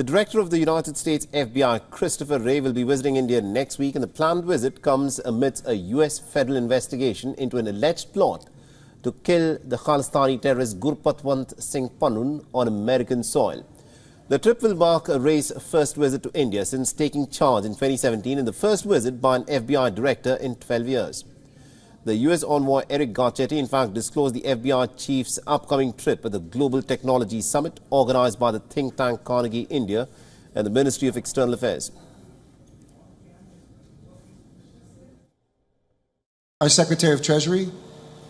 The director of the United States FBI, Christopher Wray, will be visiting India next week, and the planned visit comes amidst a U.S. federal investigation into an alleged plot to kill the Khalistani terrorist Gurpatwant Singh Pannun on American soil. The trip will mark Ray's first visit to India since taking charge in 2017 and the first visit by an FBI director in 12 years. The U.S. envoy Eric Garcetti, in fact, disclosed the FBI chief's upcoming trip at the Global Technology Summit organized by the think tank Carnegie India and the Ministry of External Affairs. Our Secretary of Treasury,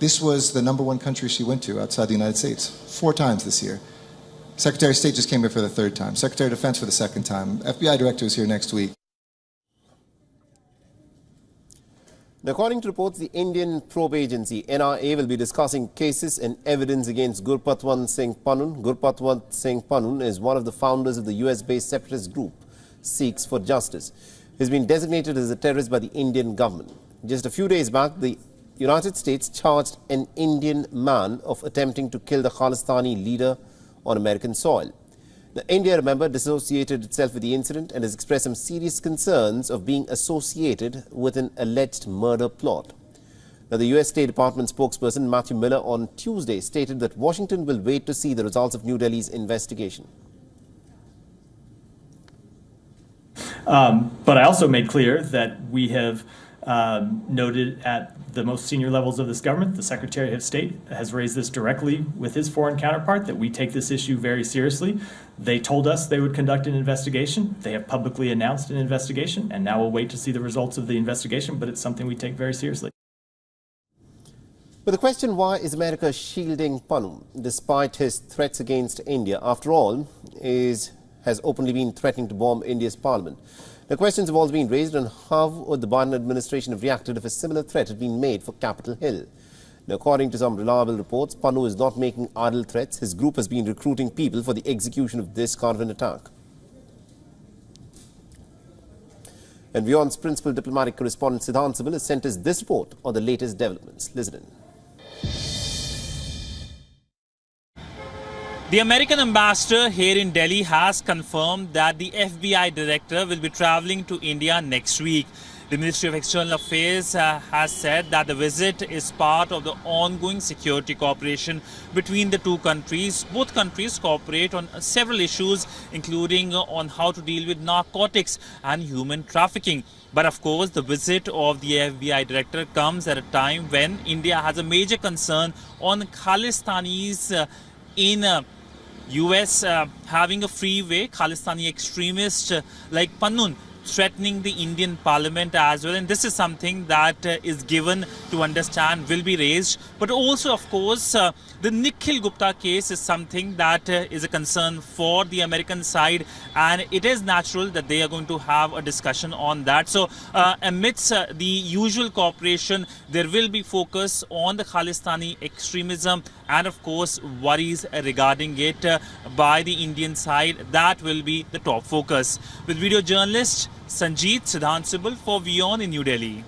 this was the #1 country she went to outside the United States 4 times this year. Secretary of State just came here for the 3rd time. Secretary of Defense for the 2nd time. FBI Director is here next week. According to reports, the Indian probe agency NIA will be discussing cases and evidence against Gurpatwant Singh Pannun. Gurpatwant Singh Pannun is one of the founders of the US-based separatist group Sikhs for Justice. He has been designated as a terrorist by the Indian government. Just a few days back, the United States charged an Indian man of attempting to kill the Khalistani leader on American soil. Now, India, remember, dissociated itself with the incident and has expressed some serious concerns of being associated with an alleged murder plot. Now, the U.S. State Department spokesperson Matthew Miller on Tuesday stated that Washington will wait to see the results of New Delhi's investigation. But I also made clear that we have noted at the most senior levels of this government, the Secretary of State has raised this directly with his foreign counterpart, that we take this issue very seriously. They told us they would conduct an investigation. They have publicly announced an investigation, and now we'll wait to see the results of the investigation, but it's something we take very seriously. But the question, why is America shielding Pannun despite his threats against India? After all, has openly been threatening to bomb India's parliament. The questions have also been raised on how would the Biden administration have reacted if a similar threat had been made for Capitol Hill. Now, according to some reliable reports, Pannun is not making idle threats. His group has been recruiting people for the execution of this kind of an attack. And WION's principal diplomatic correspondent Siddhant Sibil has sent us this report on the latest developments. Listen in. The American ambassador here in Delhi has confirmed that the FBI director will be traveling to India next week. The Ministry of External Affairs has said that the visit is part of the ongoing security cooperation between the two countries. Both countries cooperate on several issues, including on how to deal with narcotics and human trafficking. But of course, the visit of the FBI director comes at a time when India has a major concern on Khalistanis in US having a freeway, Khalistani extremists like Pannun threatening the Indian parliament as well, and this is something that is given to understand will be raised. But also, of course, the Nikhil Gupta case is something that is a concern for the American side, and it is natural that they are going to have a discussion on that. So amidst the usual cooperation, there will be focus on the Khalistani extremism and of course worries regarding it by the Indian side. That will be the top focus. With video journalist Sanjeet, Siddhant Sibil for WION in New Delhi.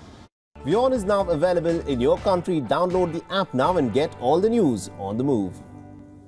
WION is now available in your country. Download the app now and get all the news on the move.